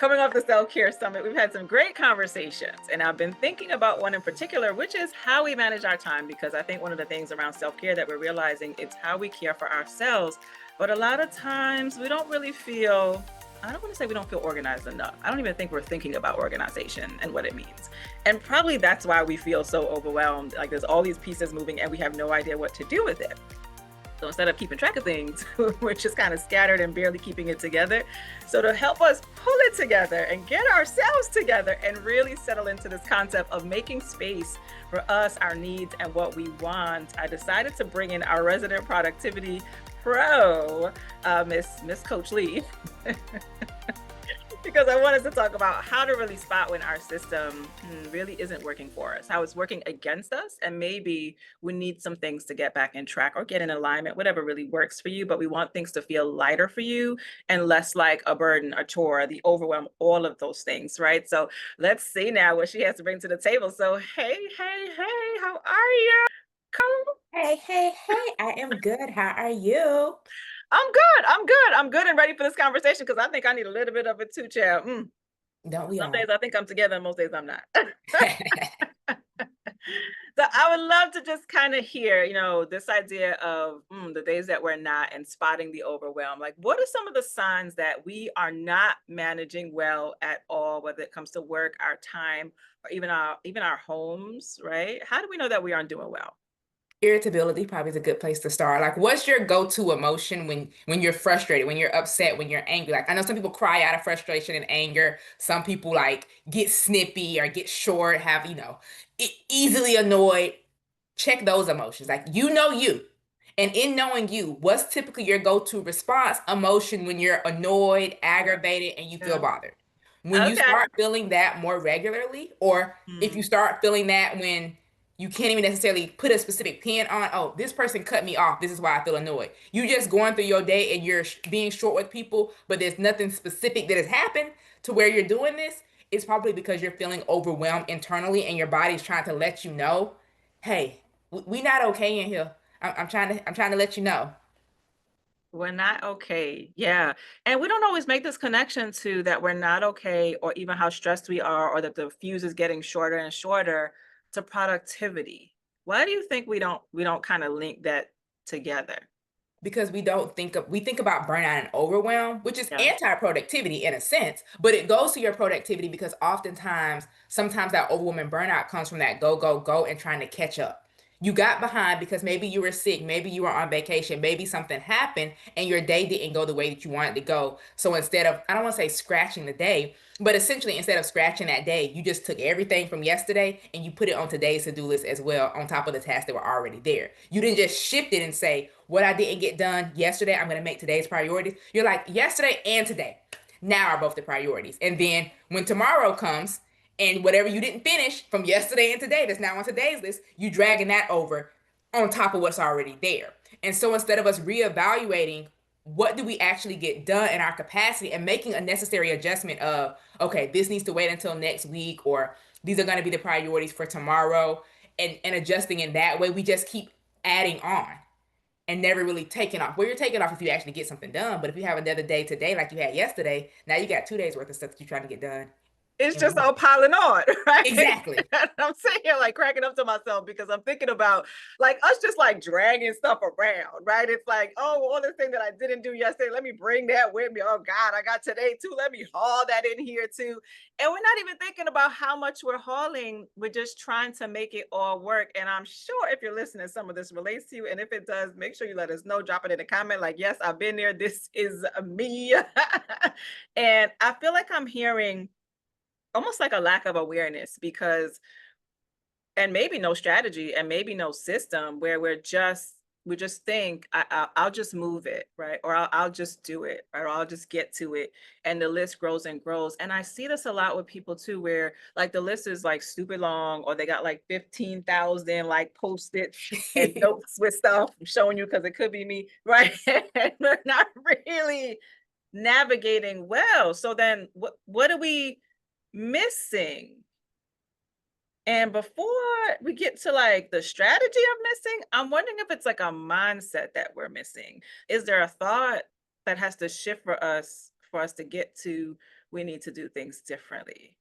coming off the self-care summit, we've had some great conversations, and I've been thinking about one in particular, which is how we manage our time. Because I think one of the things around self-care that we're realizing it's how we care for ourselves. But a lot of times we don't really feel, I don't want to say we don't feel organized enough. I don't even think we're thinking about organization and what it means. And probably that's why we feel so overwhelmed. Like there's all these pieces moving and we have no idea what to do with it. So instead of keeping track of things, we're just kind of scattered and barely keeping it together. So to help us pull it together and get ourselves together and really settle into this concept of making space for us, our needs, and what we want, I decided to bring in our resident productivity pro, Miss Coach Lee. Because I wanted to talk about how to really spot when our system really isn't working for us, how it's working against us, and maybe we need some things to get back in track or get in alignment, whatever really works for you. But we want things to feel lighter for you and less like a burden, a chore, the overwhelm, all of those things, right? So let's see now what she has to bring to the table. So, hey, how are you? Hey, I am good. How are you? I'm good and ready for this conversation because I think I need a little bit of it too, child. Don't we Some days all? I think I'm together and most days I'm not. So I would love to just kind of hear, this idea of the days that we're not and spotting the overwhelm. Like, what are some of the signs that we are not managing well at all, whether it comes to work, our time, or even our homes, right? How do we know that we aren't doing well? Irritability probably is a good place to start. Like, what's your go-to emotion when you're frustrated, when you're upset, when you're angry? Like, I know some people cry out of frustration and anger. Some people like get snippy or get short, have easily annoyed. Check those emotions. Like, you. And in knowing you, what's typically your go-to response emotion when you're annoyed, Yeah. aggravated, and you feel Yeah. bothered? When you Okay. start feeling that more regularly, or if you Mm, start feeling that when you can't even necessarily put a specific pin on, oh, this person cut me off. This is why I feel annoyed. You just going through your day and you're being short with people, but there's nothing specific that has happened to where you're doing this. It's probably because you're feeling overwhelmed internally and your body's trying to let you know, hey, we not okay in here. I'm trying to let you know. we're not okay. Yeah. And we don't always make this connection to that we're not okay or even how stressed we are or that the fuse is getting shorter and shorter to productivity. Why do you think we don't kind of link that together? Because we think about burnout and overwhelm, which is Yeah. anti-productivity in a sense, but it goes to your productivity because oftentimes sometimes that overwhelm and burnout comes from that go and trying to catch up. You got behind because maybe you were sick, maybe you were on vacation, maybe something happened and your day didn't go the way that you wanted to go. So instead of, I don't want to say scratching the day, but essentially instead of scratching that day, you just took everything from yesterday and you put it on today's to-do list as well, on top of the tasks that were already there. You didn't just shift it and say, what I didn't get done yesterday, I'm going to make today's priorities. You're like, yesterday and today now are both the priorities. And then when tomorrow comes and whatever you didn't finish from yesterday and today that's now on today's list, you dragging that over on top of what's already there. And so instead of us reevaluating what do we actually get done in our capacity and making a necessary adjustment of, okay, this needs to wait until next week, or these are going to be the priorities for tomorrow, and adjusting in that way, we just keep adding on and never really taking off. Well, you're taking off if you actually get something done, but if you have another day today like you had yesterday, now you got 2 days worth of stuff that you're trying to get done It's in just one all day. piling on, right? Exactly. I'm sitting here like cracking up to myself because I'm thinking about like us just like dragging stuff around, right? It's like, oh, all this thing that I didn't do yesterday, let me bring that with me. Oh God, I got today too. Let me haul that in here too. And we're not even thinking about how much we're hauling. We're just trying to make it all work. And I'm sure if you're listening, some of this relates to you. And if it does, make sure you let us know. Drop it in the comment. Like, yes, I've been there. This is me. And I feel like I'm hearing almost like a lack of awareness because and maybe no strategy and maybe no system where we just think I'll just move it, right, or I'll just do it, right, or I'll just get to it, and the list grows and grows. And I see this a lot with people too, where like the list is like stupid long, or they got like 15,000 like post-it and notes with stuff. I'm showing you because it could be me, right? And we're not really navigating well. So then what are we missing? And before we get to like the strategy of missing, I'm wondering if it's like a mindset that we're missing. Is there a thought that has to shift for us to get to we need to do things differently?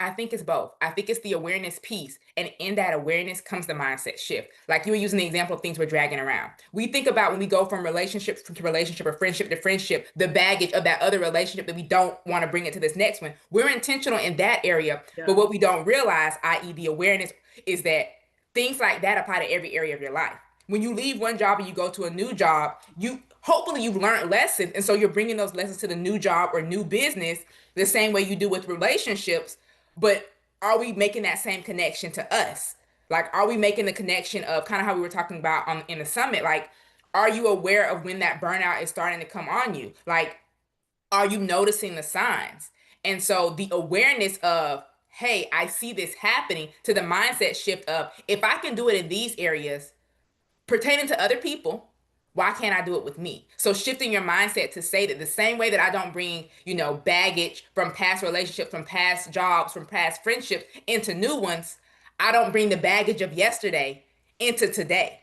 I think it's both. I think it's the awareness piece. And in that awareness comes the mindset shift. Like you were using the example of things we're dragging around. We think about when we go from relationship to relationship or friendship to friendship, the baggage of that other relationship that we don't want to bring it to this next one. We're intentional in that area. Yeah. But what we don't realize, i.e., the awareness, is that things like that apply to every area of your life. When you leave one job and you go to a new job, you hopefully you've learned lessons. And so you're bringing those lessons to the new job or new business the same way you do with relationships, but are we making that same connection to us? Like, are we making the connection of kind of how we were talking about in the summit? Like, are you aware of when that burnout is starting to come on you? Like, are you noticing the signs? And so the awareness of, hey, I see this happening, to the mindset shift of, if I can do it in these areas pertaining to other people, why can't I do it with me? So shifting your mindset to say that the same way that I don't bring, baggage from past relationships, from past jobs, from past friendships into new ones, I don't bring the baggage of yesterday into today.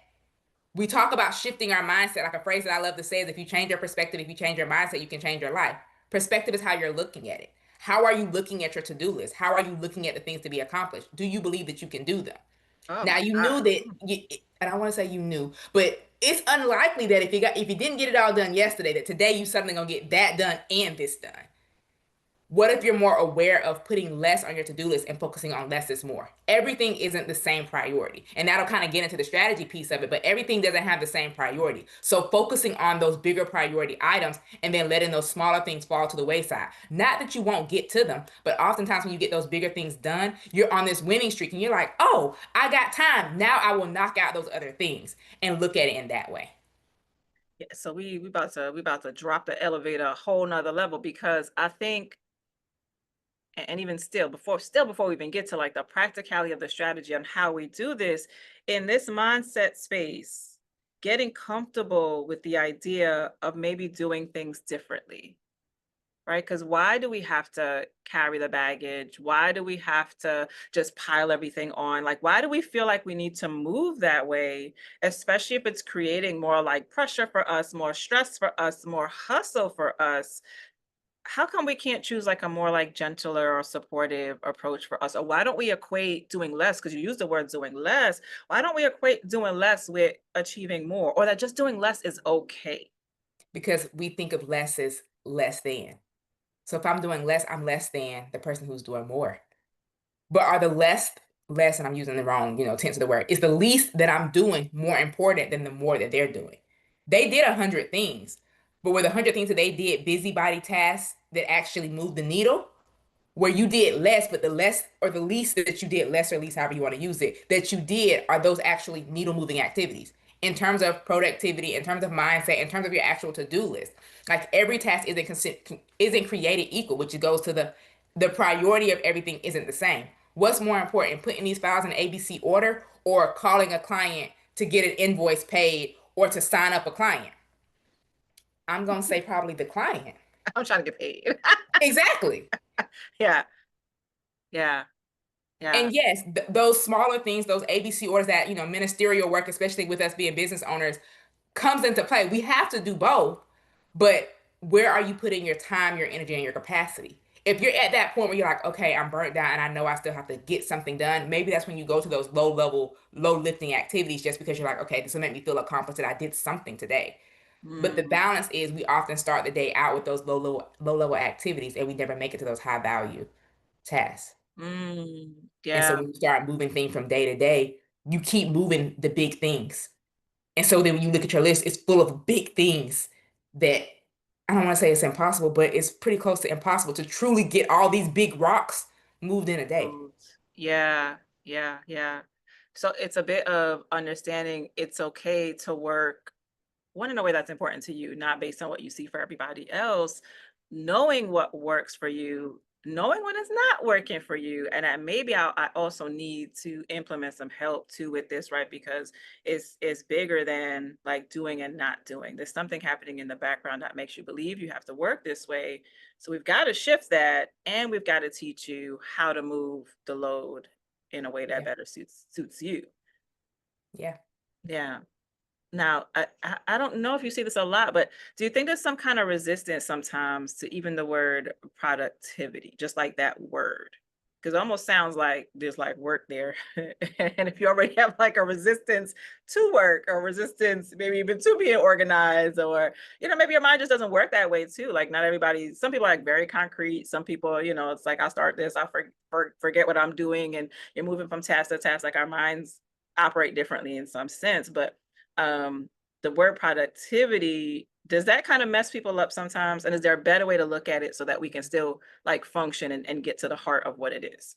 We talk about shifting our mindset. Like a phrase that I love to say is, if you change your perspective, if you change your mindset, you can change your life. Perspective is how you're looking at it. How are you looking at your to-do list? How are you looking at the things to be accomplished? Do you believe that you can do them? Oh Now my you God. knew that, and I want to say you knew, but it's unlikely that if you didn't get it all done yesterday, that today you suddenly gonna get that done and this done. What if you're more aware of putting less on your to-do list and focusing on less is more? Everything isn't the same priority. And that'll kind of get into the strategy piece of it, but everything doesn't have the same priority. So focusing on those bigger priority items and then letting those smaller things fall to the wayside. Not that you won't get to them, but oftentimes when you get those bigger things done, you're on this winning streak and you're like, oh, I got time. Now I will knock out those other things and look at it in that way. Yeah, so we about to drop the elevator a whole nother level, because I think, and even still before we even get to like the practicality of the strategy on how we do this in this mindset space, getting comfortable with the idea of maybe doing things differently, right? Because why do we have to carry the baggage? Why do we have to just pile everything on? Like, why do we feel like we need to move that way, especially if it's creating more like pressure for us, more stress for us, more hustle for us? How come we can't choose like a more like gentler or supportive approach for us? Or why don't we equate doing less? Because you use the word doing less. Why don't we equate doing less with achieving more, or that just doing less is okay? Because we think of less as less than. So if I'm doing less, I'm less than the person who's doing more. But are the less, and I'm using the wrong, tense of the word, is the least that I'm doing more important than the more that they're doing? They did 100 things, but were the 100 things that they did busybody tasks that actually moved the needle? Where you did less, but the less or the least that you did, less or least, however you want to use it, that you did are those actually needle moving activities in terms of productivity, in terms of mindset, in terms of your actual to do list. Like every task isn't created equal, which goes to the priority of everything isn't the same. What's more important, putting these files in ABC order or calling a client to get an invoice paid or to sign up a client? I'm gonna say probably the client. I'm trying to get paid. Exactly. Yeah, yeah, yeah. And yes, those smaller things, those ABC orders, that, ministerial work, especially with us being business owners, comes into play. We have to do both, but where are you putting your time, your energy, and your capacity? If you're at that point where you're like, okay, I'm burnt down and I know I still have to get something done, maybe that's when you go to those low level, low lifting activities, just because you're like, okay, this will make me feel accomplished that I did something today. But the Mm, balance is, we often start the day out with those low level activities and we never make it to those high value tasks. And so yeah. when you start moving things from day to day, you keep moving the big things. And so then when you look at your list, it's full of big things that, I don't want to say it's impossible, but it's pretty close to impossible to truly get all these big rocks moved in a day. Foods. Yeah, yeah, yeah. So it's a bit of understanding it's okay to work one in a way that's important to you, not based on what you see for everybody else, knowing what works for you, knowing when it's not working for you, and that maybe I also need to implement some help too with this, right? Because it's bigger than like doing and not doing. There's something happening in the background that makes you believe you have to work this way. So we've got to shift that, and we've got to teach you how to move the load in a way that Yeah. better suits you. Yeah. Yeah. Now, I don't know if you see this a lot, but do you think there's some kind of resistance sometimes to even the word productivity, just like that word? Because it almost sounds like there's like work there. And if you already have like a resistance to work or resistance, maybe even to being organized, or, maybe your mind just doesn't work that way too. Like not everybody, some people are like very concrete. Some people, it's like I'll start this, I'll forget what I'm doing, and you're moving from task to task. Like our minds operate differently in some sense. But um the word productivity, does that kind of mess people up sometimes, and is there a better way to look at it so that we can still like function and get to the heart of what it is?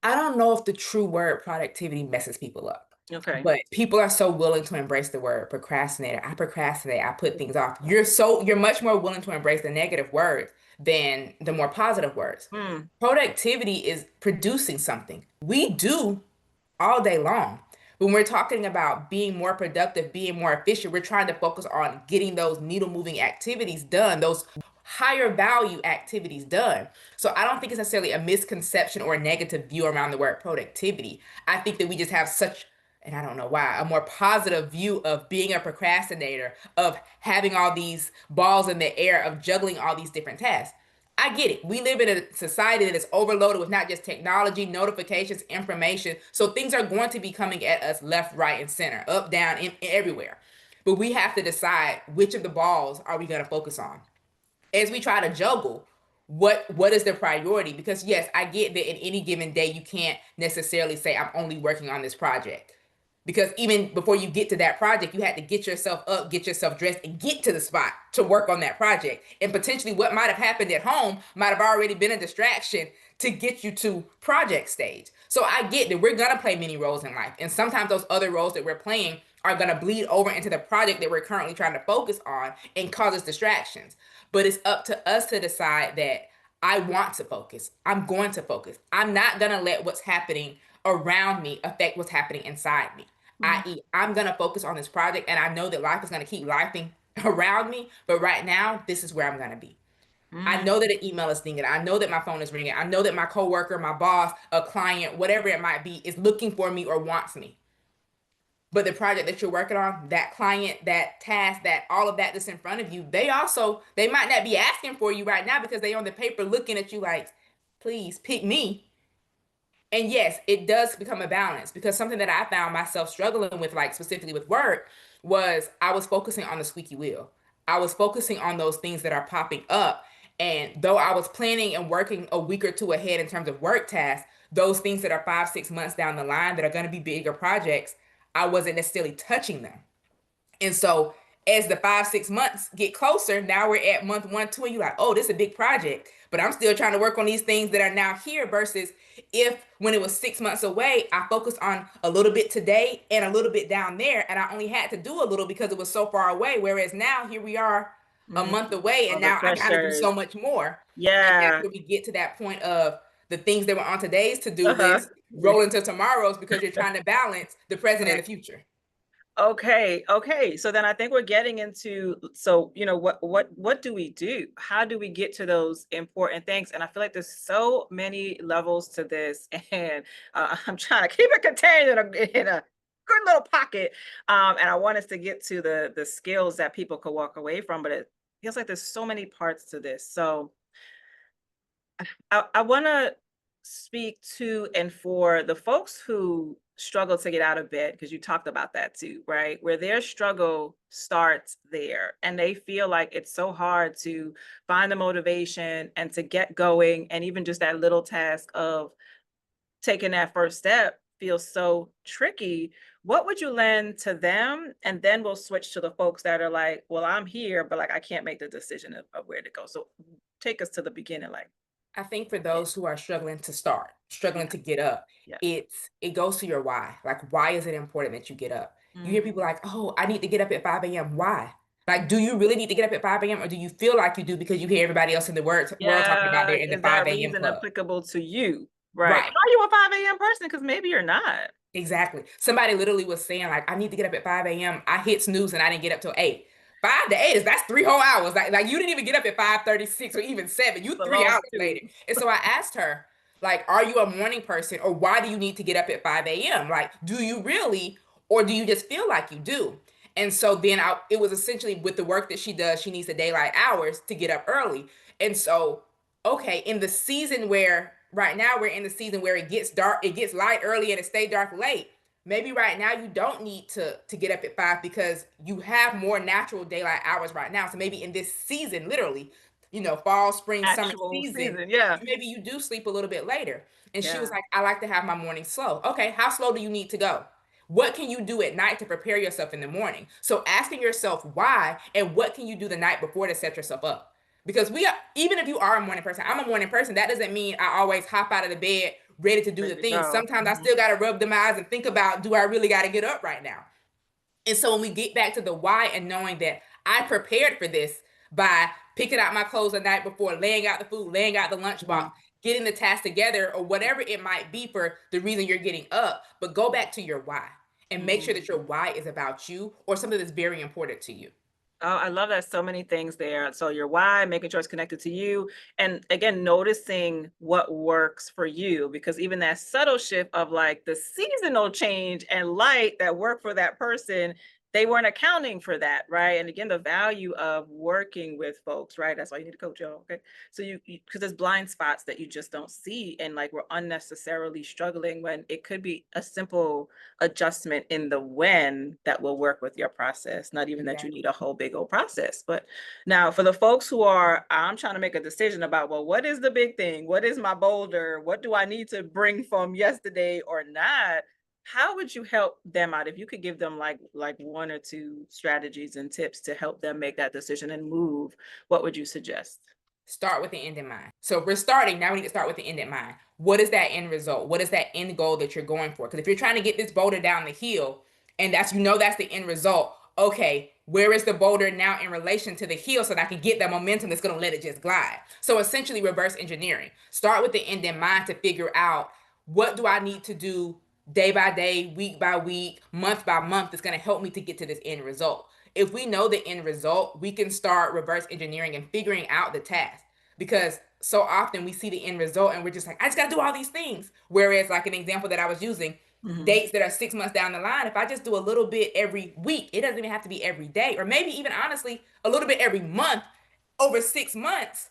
I don't know if the true word productivity messes people up, Okay. but people are so willing to embrace the word procrastinator. I procrastinate, I put things off. You're much more willing to embrace the negative words than the more positive words. Hmm. Productivity is producing something. We do all day long. When we're talking about being more productive, being more efficient, we're trying to focus on getting those needle moving activities done, those higher value activities done. So I don't think it's necessarily a misconception or a negative view around the word productivity. I think that we just have such, and I don't know why, a more positive view of being a procrastinator, of having all these balls in the air, of juggling all these different tasks. I get it. We live in a society that is overloaded with not just technology, notifications, information. So things are going to be coming at us left, right, and center, up, down, everywhere. But we have to decide which of the balls are we going to focus on as we try to juggle what is the priority. Because yes, I get that in any given day you can't necessarily say I'm only working on this project, because even before you get to that project you had to get yourself up, get yourself dressed, and get to the spot to work on that project, and potentially what might have happened at home might have already been a distraction to get you to project stage. So I get that we're going to play many roles in life, and sometimes those other roles that we're playing are going to bleed over into the project that we're currently trying to focus on and cause us distractions. But it's up to us to decide that I want to focus. I'm going to focus. I'm not going to let what's happening around me affect what's happening inside me. Mm, I.e., I'm going to focus on this project, and I know that life is going to keep lifing around me. But right now, this is where I'm going to be. I mm, know that an email is dinging. I know that my phone is ringing. I know that my coworker, my boss, a client, whatever it might be, is looking for me or wants me. But the project that you're working on, that client, that task, that all of that that's in front of you, they might not be asking for you right now because they on the paper looking at you like, please pick me. And yes, it does become a balance, because something that I found myself struggling with, like specifically with work, was I was focusing on the squeaky wheel. I was focusing on those things that are popping up. And though I was planning and working a week or two ahead in terms of work tasks, those things that are 5, 6 months down the line that are going to be bigger projects, I wasn't necessarily touching them. And so as the 5, 6 months get closer, now we're at month one, two, and you're like, oh, this is a big project. But I'm still trying to work on these things that are now here, versus if when it was 6 months away, I focused on a little bit today and a little bit down there, and I only had to do a little because it was so far away. Whereas now here we are a mm. month away, All and the now I gotta do pressures. so much more. And that's Yeah. where we get to that point of the things that were on today's to-do Uh-huh. list roll into tomorrow's, because you're trying to balance the present and Right. the future. Okay, okay. So then I think we're getting into, so what do we do? How do we get to those important things? And I feel like there's so many levels to this, and I'm trying to keep it contained in a good little pocket. And I want us to get to the skills that people could walk away from, but it feels like there's so many parts to this. So I want to speak to and for the folks who struggle to get out of bed, because you talked about that too, right? Where their struggle starts there and they feel like it's so hard to find the motivation and to get going. And even just that little task of taking that first step feels so tricky. What would you lend to them? And then we'll switch to the folks that are like, well, I'm here, but like I can't make the decision of where to go. So take us to the beginning, like, I think for yeah, those who are struggling to start, struggling yeah. to get up, Yeah. it goes to your why. Like, why is it important that you get up? You hear Mhm. people like, "Oh, I need to get up at 5 a.m." Why? Like, do you really need to get up at 5 a.m., or do you feel like you do because you hear everybody else in the world talking about Yeah, they're in the is that 5 a.m. reason club? applicable to you? Right. Right. Are you a 5 a.m. person? Because maybe you're not. Exactly. Somebody literally was saying, like, I need to get up at 5 a.m. I hit snooze and I didn't get up till 8. 5 to 8 that's 3 whole hours. Like you didn't even get up at 5:36 or even 7. You It's a 3 hours long later. two. And so I asked her, like, are you a morning person, or why do you need to get up at 5 a.m.? Like, do you really, or do you just feel like you do? And so then it was essentially with the work that she does, she needs the daylight hours to get up early. And so, okay, in the season where right now we're in the season where it gets dark, it gets light early and it stay dark late. Maybe right now you don't need to get up at 5 because you have more natural daylight hours right now. So maybe in this season, literally, fall, spring, summer Actual season, season. Yeah. maybe you do sleep a little bit later. And she was Yeah. like, I like to have my morning slow. Okay, how slow do you need to go? What can you do at night to prepare yourself in the morning? So asking yourself why and what can you do the night before to set yourself up? Because even if you are a morning person, I'm a morning person. That doesn't mean I always hop out of the bed ready to do the Ready to things. go. Sometimes I Mhm. still got to rub them eyes and think about, do I really got to get up right now? And so when we get back to the why and knowing that I prepared for this by picking out my clothes the night before, laying out the food, laying out the lunchbox, Mhm. getting the task together, or whatever it might be for the reason you're getting up, but go back to your why and make sure that Mm. your why is about you or something that's very important to you. Oh, I love that. So many things there. So your why, making sure it's connected to you. And again, noticing what works for you, because even that subtle shift of like the seasonal change and light that work for that person, they weren't accounting for that, right? And again, the value of working with folks, right? That's why you need a coach, y'all. Okay. So because there's blind spots that you just don't see. And like we're unnecessarily struggling when it could be a simple adjustment in the when that will work with your process, not even that you Exactly. need a whole big old process. But now for the folks who are, I'm trying to make a decision about, well, what is the big thing? What is my boulder? What do I need to bring from yesterday or not? How would you help them out if you could give them like one or two strategies and tips to help them make that decision and move? What would you suggest? Start with the end in mind. So if we're starting, now we need to start with the end in mind. What is that end result? What is that end goal that you're going for? Because if you're trying to get this boulder down the hill and that's the end result, okay, where is the boulder now in relation to the hill so that I can get that momentum that's going to let it just glide? So essentially reverse engineering. Start with the end in mind to figure out what do I need to do day by day, week by week, month by month that's going to help me to get to this end result. If we know the end result, we can start reverse engineering and figuring out the task. Because so often we see the end result and we're just like, I just got to do all these things. Whereas, like an example that I was using, Mhm. dates that are 6 months down the line, if I just do a little bit every week, it doesn't even have to be every day, or maybe even honestly, a little bit every month over 6 months,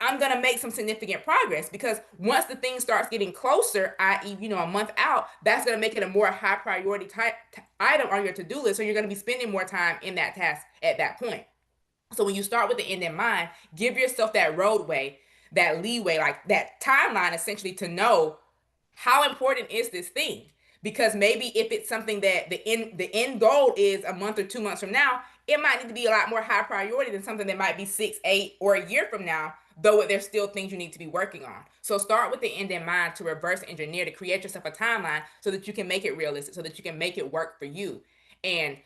I'm gonna make some significant progress because once the thing starts getting closer, i.e., a month out, that's gonna make it a more high priority type item on your to-do list. So you're gonna be spending more time in that task at that point. So when you start with the end in mind, give yourself that roadway, that leeway, like that timeline essentially to know how important is this thing? Because maybe if it's something that the end goal is a month or 2 months from now, it might need to be a lot more high priority than something that might be 6, 8, or a year from now, though there's still things you need to be working on. So start with the end in mind to reverse engineer to create yourself a timeline so that you can make it realistic, so that you can make it work for you. And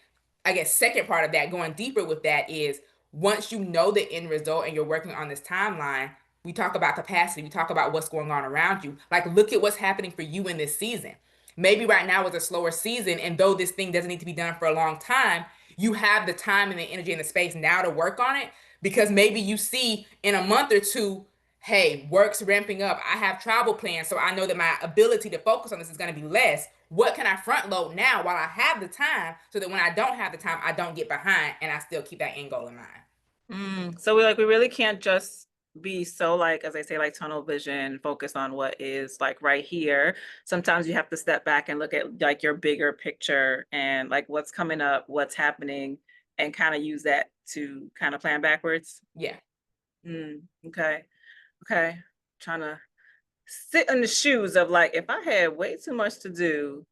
I guess second part of that, going deeper with that is once you know the end result and you're working on this timeline, we talk about capacity, we talk about what's going on around you. Like, look at what's happening for you in this season. Maybe right now is a slower season, and though this thing doesn't need to be done for a long time, you have the time and the energy and the space now to work on it because maybe you see in a month or two, hey, work's ramping up. I have travel plans, so I know that my ability to focus on this is going to be less. What can I front load now while I have the time so that when I don't have the time, I don't get behind and I still keep that end goal in mind? So we really can't just be so like, as I say, like tunnel vision, focus on what is like right here. Sometimes you have to step back and look at like your bigger picture and like what's coming up, what's happening, and kind of use that to kind of plan backwards. Yeah. Okay. Okay. Trying to sit in the shoes of like if I had way too much to do,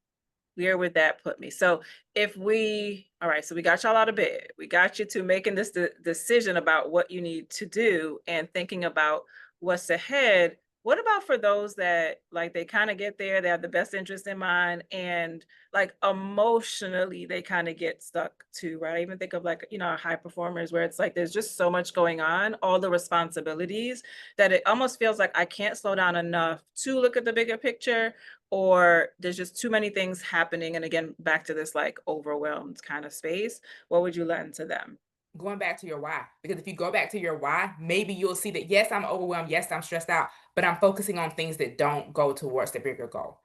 where would that put me? So if we, all right, so we got y'all out of bed. We got you to making this decision about what you need to do and thinking about what's ahead. What about for those that like they kind of get there, they have the best interest in mind, and like emotionally they kind of get stuck too, right? I even think of like, high performers where it's like there's just so much going on, all the responsibilities that it almost feels like I can't slow down enough to look at the bigger picture, or there's just too many things happening. And again, back to this like overwhelmed kind of space. What would you lend to them? Going back to your why. Because if you go back to your why, maybe you'll see that, yes, I'm overwhelmed. Yes, I'm stressed out, but I'm focusing on things that don't go towards the bigger goal.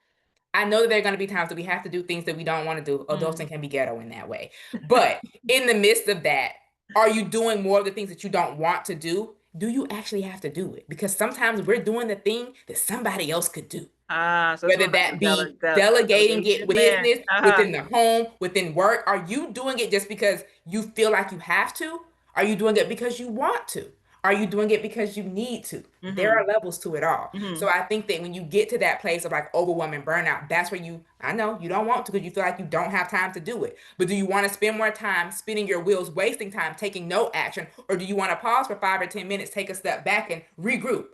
I know that there are going to be times that we have to do things that we don't want to do. Adulting Mm. can be ghetto in that way. But in the midst of that, are you doing more of the things that you don't want to do? Do you actually have to do it? Because sometimes we're doing the thing that somebody else could do. So it's Whether more like that a be delegating it delegation there. business within the home, within work. Are you doing it just because you feel like you have to? Are you doing it because you want to? Are you doing it because you need to? There Mm-hmm. are levels to it all. So Mm-hmm. I think that when you get to that place of like overwhelm and burnout, that's where I know you don't want to because you feel like you don't have time to do it. But do you want to spend more time spinning your wheels, wasting time, taking no action? Or do you want to pause for 5 or 10 minutes, take a step back and regroup?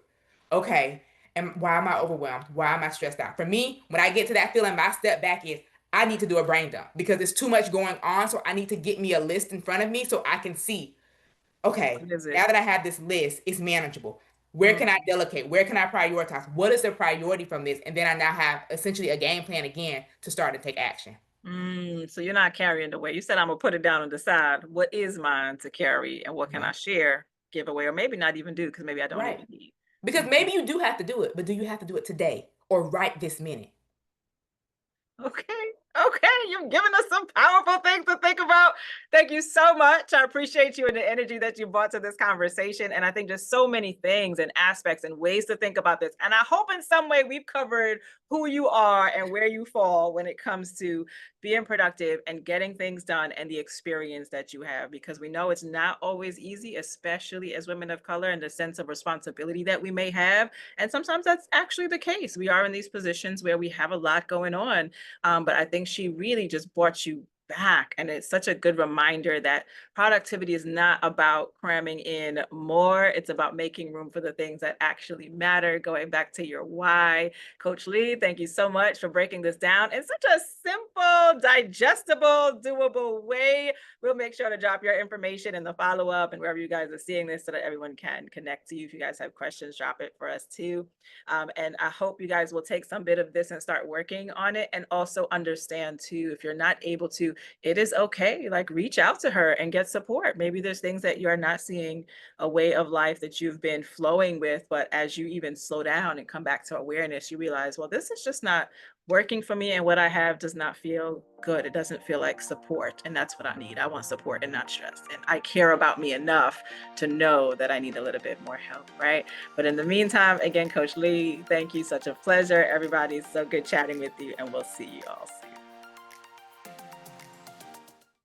Okay, and why am I overwhelmed? Why am I stressed out? For me, when I get to that feeling, my step back is I need to do a brain dump because there's too much going on. So I need to get me a list in front of me so I can see, okay, What is it? now that I have this list, it's manageable. Where can I delegate? Where can I prioritize? What is the priority from this? And then I now have essentially a game plan again to start to take action. So you're not carrying the weight. You said I'm gonna put it down and decide what is mine to carry and what can I Yeah. share, give away, or maybe not even do because maybe I don't Right. even need. Because Mhm. maybe you do have to do it, but do you have to do it today or right this minute? Okay. Okay. You've given us some powerful things to think about. Thank you so much. I appreciate you and the energy that you brought to this conversation. And I think just so many things and aspects and ways to think about this. And I hope in some way we've covered who you are and where you fall when it comes to being productive and getting things done and the experience that you have, because we know it's not always easy, especially as women of color, and the sense of responsibility that we may have. And sometimes that's actually the case. We are in these positions where we have a lot going on, but I think she really just brought you back. And it's such a good reminder that productivity is not about cramming in more. It's about making room for the things that actually matter. Going back to your why. Coach Lee, thank you so much for breaking this down in such a simple, digestible, doable way. We'll make sure to drop your information in the follow up and wherever you guys are seeing this so that everyone can connect to you. If you guys have questions, drop it for us too. And I hope you guys will take some bit of this and start working on it. And also understand too, if you're not able to, it is okay. Like reach out to her and get support. Maybe there's things that you are not seeing a way of life that you've been flowing with, but as you even slow down and come back to awareness, you realize, well, this is just not working for me. And what I have does not feel good. It doesn't feel like support. And that's what I need. I want support and not stress. And I care about me enough to know that I need a little bit more help. Right. But in the meantime, again, Coach Lee, thank you. Such a pleasure. Everybody, so good chatting with you. And we'll see you all soon.